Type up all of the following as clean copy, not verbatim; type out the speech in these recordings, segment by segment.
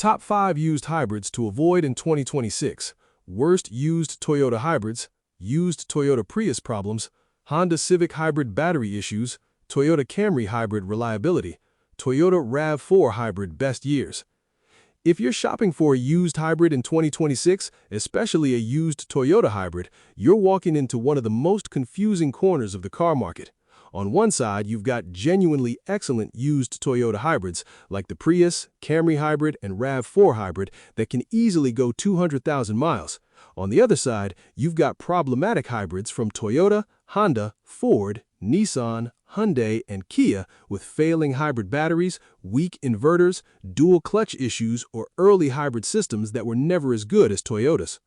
Top 5 used hybrids to avoid in 2026. Worst used Toyota hybrids, used Toyota Prius problems, Honda Civic hybrid battery issues, Toyota Camry hybrid reliability, Toyota RAV4 hybrid best years. If you're shopping for a used hybrid in 2026, especially a used Toyota hybrid, you're walking into one of the most confusing corners of the car market. On one side, you've got genuinely excellent used Toyota hybrids like the Prius, Camry hybrid, and RAV4 hybrid that can easily go 200,000 miles. On the other side, you've got problematic hybrids from Toyota, Honda, Ford, Nissan, Hyundai, and Kia with failing hybrid batteries, weak inverters, dual clutch issues, or early hybrid systems that were never as good as Toyota's.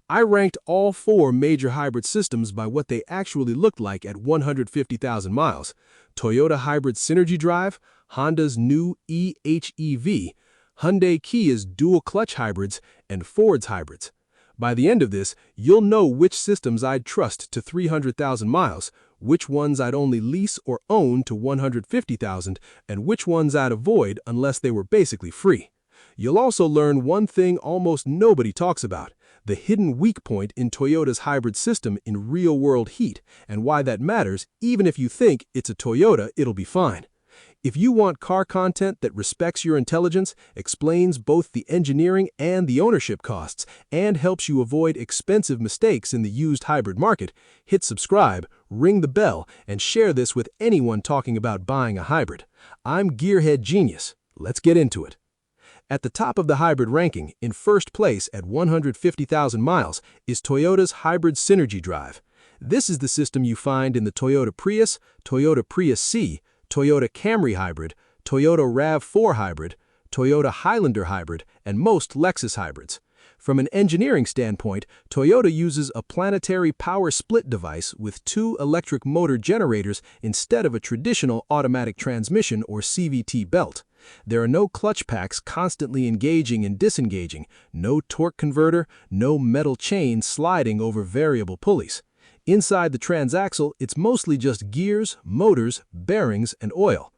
I ranked all 4 major hybrid systems by what they actually looked like at 150,000 miles. Toyota Hybrid Synergy Drive, Honda's new eHEV, Hyundai Kia's dual clutch hybrids, and Ford's hybrids. By the end of this, you'll know which systems I'd trust to 300,000 miles, which ones I'd only lease or own to 150,000, and which ones I'd avoid unless they were basically free. You'll also learn one thing almost nobody talks about: the hidden weak point in Toyota's hybrid system in real-world heat, and why that matters. Even if you think it's a Toyota, it'll be fine. If you want car content that respects your intelligence, explains both the engineering and the ownership costs, and helps you avoid expensive mistakes in the used hybrid market, hit subscribe, ring the bell, and share this with anyone talking about buying a hybrid. I'm GearHead Genius. Let's get into it. At the top of the hybrid ranking, in first place at 150,000 miles, is Toyota's Hybrid Synergy Drive. This is the system you find in the Toyota Prius, Toyota Prius C, Toyota Camry Hybrid, Toyota RAV4 Hybrid, Toyota Highlander Hybrid, and most Lexus hybrids. From an engineering standpoint, Toyota uses a planetary power split device with 2 electric motor generators instead of a traditional automatic transmission or CVT belt. There are no clutch packs constantly engaging and disengaging, no torque converter, no metal chain sliding over variable pulleys. Inside the transaxle, it's mostly just gears, motors, bearings, and oil.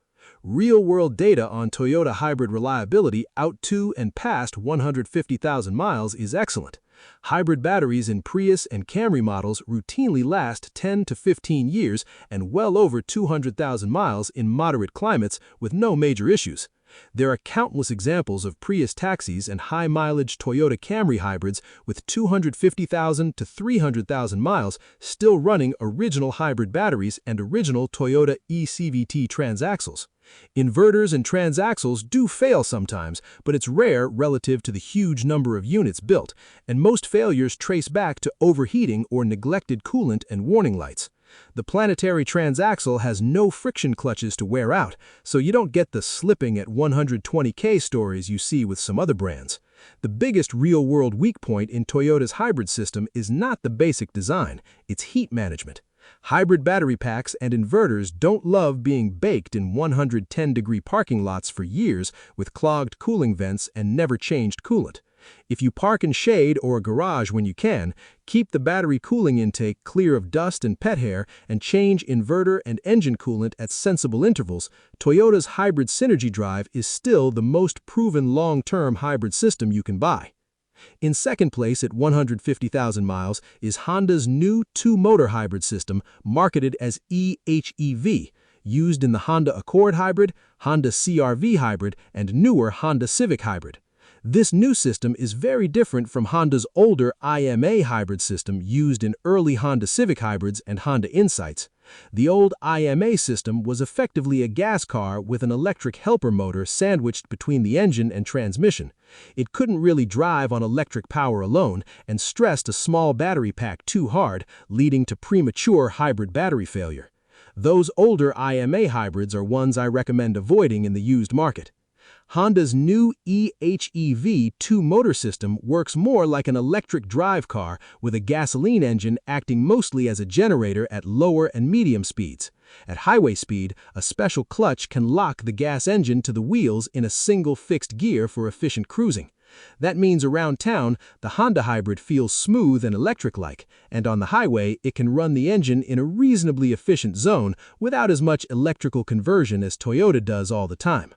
Real-world data on Toyota hybrid reliability out to and past 150,000 miles is excellent. Hybrid batteries in Prius and Camry models routinely last 10 to 15 years and well over 200,000 miles in moderate climates with no major issues. There are countless examples of Prius taxis and high-mileage Toyota Camry hybrids with 250,000 to 300,000 miles still running original hybrid batteries and original Toyota eCVT transaxles. Inverters and transaxles do fail sometimes, but it's rare relative to the huge number of units built, and most failures trace back to overheating or neglected coolant and warning lights. The planetary transaxle has no friction clutches to wear out, so you don't get the slipping at 120k stories you see with some other brands. The biggest real-world weak point in Toyota's hybrid system is not the basic design, it's heat management. Hybrid battery packs and inverters don't love being baked in 110-degree parking lots for years with clogged cooling vents and never-changed coolant. If you park in shade or a garage when you can, keep the battery cooling intake clear of dust and pet hair, and change inverter and engine coolant at sensible intervals, Toyota's Hybrid Synergy Drive is still the most proven long-term hybrid system you can buy. In second place at 150,000 miles is Honda's new 2-motor hybrid system marketed as eHEV, used in the Honda Accord Hybrid, Honda CR-V Hybrid, and newer Honda Civic Hybrid. This new system is very different from Honda's older IMA hybrid system used in early Honda Civic hybrids and Honda Insights. The old IMA system was effectively a gas car with an electric helper motor sandwiched between the engine and transmission. It couldn't really drive on electric power alone and stressed a small battery pack too hard, leading to premature hybrid battery failure. Those older IMA hybrids are ones I recommend avoiding in the used market. Honda's new eHEV 2-motor system works more like an electric drive car with a gasoline engine acting mostly as a generator at lower and medium speeds. At highway speed, a special clutch can lock the gas engine to the wheels in a single fixed gear for efficient cruising. That means around town, the Honda Hybrid feels smooth and electric-like, and on the highway, it can run the engine in a reasonably efficient zone without as much electrical conversion as Toyota does all the time.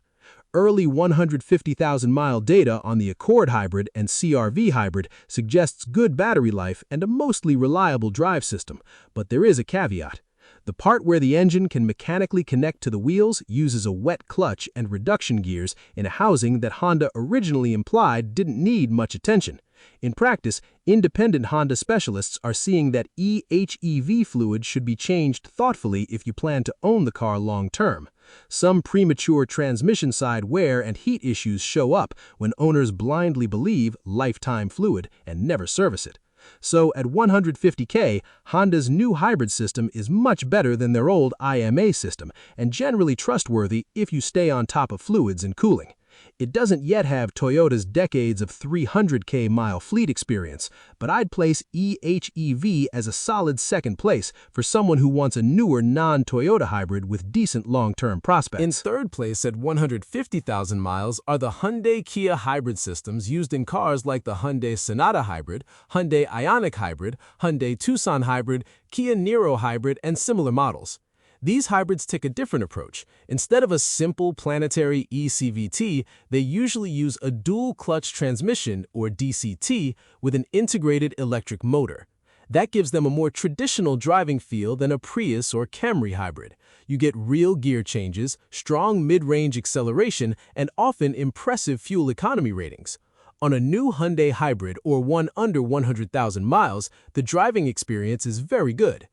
Early 150,000-mile data on the Accord Hybrid and CR-V Hybrid suggests good battery life and a mostly reliable drive system, but there is a caveat. The part where the engine can mechanically connect to the wheels uses a wet clutch and reduction gears in a housing that Honda originally implied didn't need much attention. In practice, independent Honda specialists are seeing that EHEV fluid should be changed thoughtfully if you plan to own the car long-term. Some premature transmission-side wear and heat issues show up when owners blindly believe lifetime fluid and never service it. So at 150K, Honda's new hybrid system is much better than their old IMA system and generally trustworthy if you stay on top of fluids and cooling. It doesn't yet have Toyota's decades of 300k-mile fleet experience, but I'd place EHEV as a solid second place for someone who wants a newer non-Toyota hybrid with decent long-term prospects. In third place at 150,000 miles are the Hyundai Kia hybrid systems used in cars like the Hyundai Sonata Hybrid, Hyundai Ioniq Hybrid, Hyundai Tucson Hybrid, Kia Niro Hybrid, and similar models. These hybrids take a different approach. Instead of a simple planetary eCVT, they usually use a dual-clutch transmission, or DCT, with an integrated electric motor. That gives them a more traditional driving feel than a Prius or Camry hybrid. You get real gear changes, strong mid-range acceleration, and often impressive fuel economy ratings. On a new Hyundai hybrid or one under 100,000 miles, the driving experience is very good.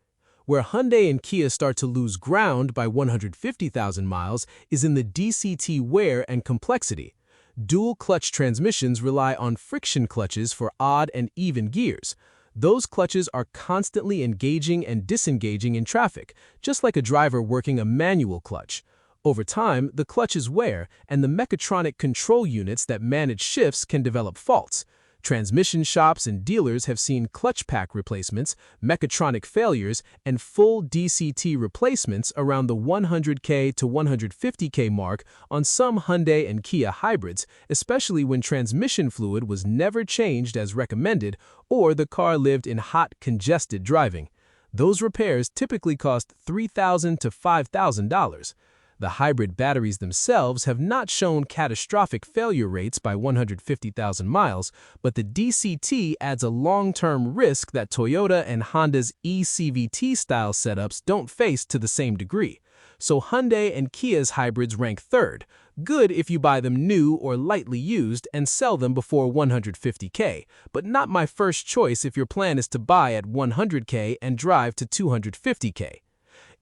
Where Hyundai and Kia start to lose ground by 150,000 miles is in the DCT wear and complexity. Dual-clutch transmissions rely on friction clutches for odd and even gears. Those clutches are constantly engaging and disengaging in traffic, just like a driver working a manual clutch. Over time, the clutches wear, and the mechatronic control units that manage shifts can develop faults. Transmission shops and dealers have seen clutch pack replacements, mechatronic failures, and full DCT replacements around the 100K to 150K mark on some Hyundai and Kia hybrids, especially when transmission fluid was never changed as recommended or the car lived in hot, congested driving. Those repairs typically cost $3,000 to $5,000. The hybrid batteries themselves have not shown catastrophic failure rates by 150,000 miles, but the DCT adds a long-term risk that Toyota and Honda's eCVT-style setups don't face to the same degree. So Hyundai and Kia's hybrids rank third. Good if you buy them new or lightly used and sell them before 150K, but not my first choice if your plan is to buy at 100K and drive to 250K.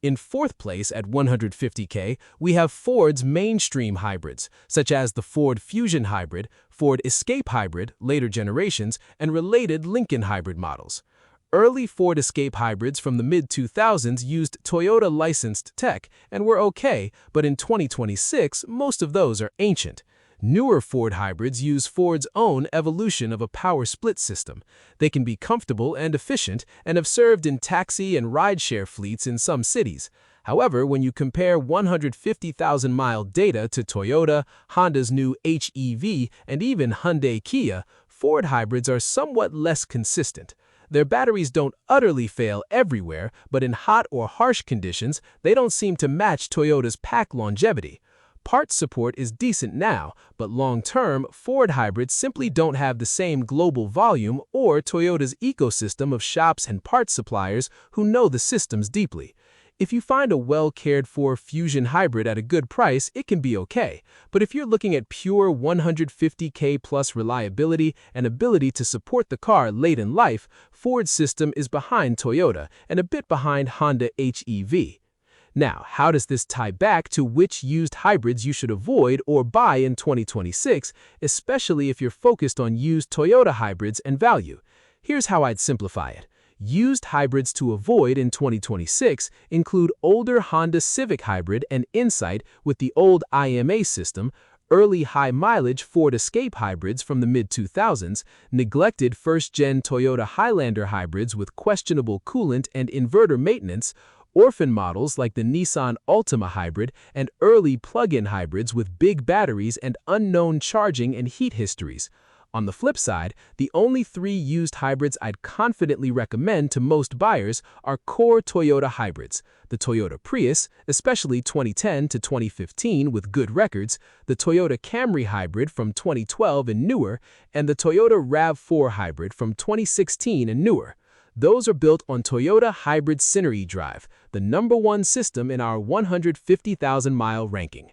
In fourth place at 150K, we have Ford's mainstream hybrids, such as the Ford Fusion Hybrid, Ford Escape Hybrid, later generations, and related Lincoln Hybrid models. Early Ford Escape hybrids from the mid-2000s used Toyota-licensed tech and were okay, but in 2026, most of those are ancient. Newer Ford hybrids use Ford's own evolution of a power split system. They can be comfortable and efficient and have served in taxi and rideshare fleets in some cities. However, when you compare 150,000-mile data to Toyota, Honda's new HEV, and even Hyundai Kia, Ford hybrids are somewhat less consistent. Their batteries don't utterly fail everywhere, but in hot or harsh conditions, they don't seem to match Toyota's pack longevity. Parts support is decent now, but long-term, Ford hybrids simply don't have the same global volume or Toyota's ecosystem of shops and parts suppliers who know the systems deeply. If you find a well-cared-for Fusion hybrid at a good price, it can be okay. But if you're looking at pure 150K plus reliability and ability to support the car late in life, Ford's system is behind Toyota and a bit behind Honda HEV. Now, how does this tie back to which used hybrids you should avoid or buy in 2026, especially if you're focused on used Toyota hybrids and value? Here's how I'd simplify it. Used hybrids to avoid in 2026 include older Honda Civic Hybrid and Insight with the old IMA system, early high-mileage Ford Escape hybrids from the mid-2000s, neglected first-gen Toyota Highlander hybrids with questionable coolant and inverter maintenance, orphan models like the Nissan Altima Hybrid, and early plug-in hybrids with big batteries and unknown charging and heat histories. On the flip side, the only 3 used hybrids I'd confidently recommend to most buyers are core Toyota hybrids: the Toyota Prius, especially 2010 to 2015 with good records, the Toyota Camry hybrid from 2012 and newer, and the Toyota RAV4 hybrid from 2016 and newer. Those are built on Toyota Hybrid Synergy Drive, the #1 system in our 150,000-mile ranking.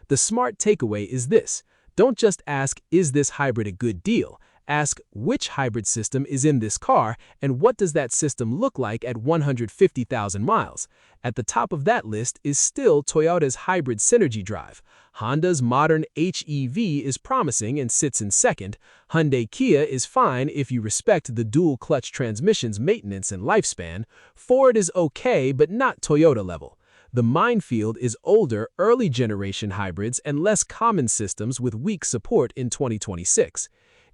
The smart takeaway is this: don't just ask, is this hybrid a good deal? Ask, which hybrid system is in this car, and what does that system look like at 150,000 miles? At the top of that list is still Toyota's Hybrid Synergy Drive. Honda's modern HEV is promising and sits in second. Hyundai Kia is fine if you respect the dual-clutch transmission's maintenance and lifespan. Ford is okay, but not Toyota level. The minefield is older, early-generation hybrids and less common systems with weak support in 2026.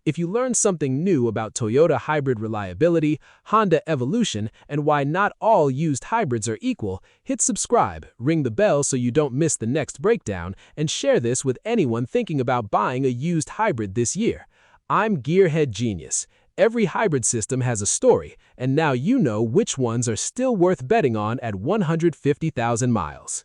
If you learned something new about Toyota hybrid reliability, Honda evolution, and why not all used hybrids are equal, hit subscribe, ring the bell so you don't miss the next breakdown, and share this with anyone thinking about buying a used hybrid this year. I'm GearHead Genius. Every hybrid system has a story, and now you know which ones are still worth betting on at 150,000 miles.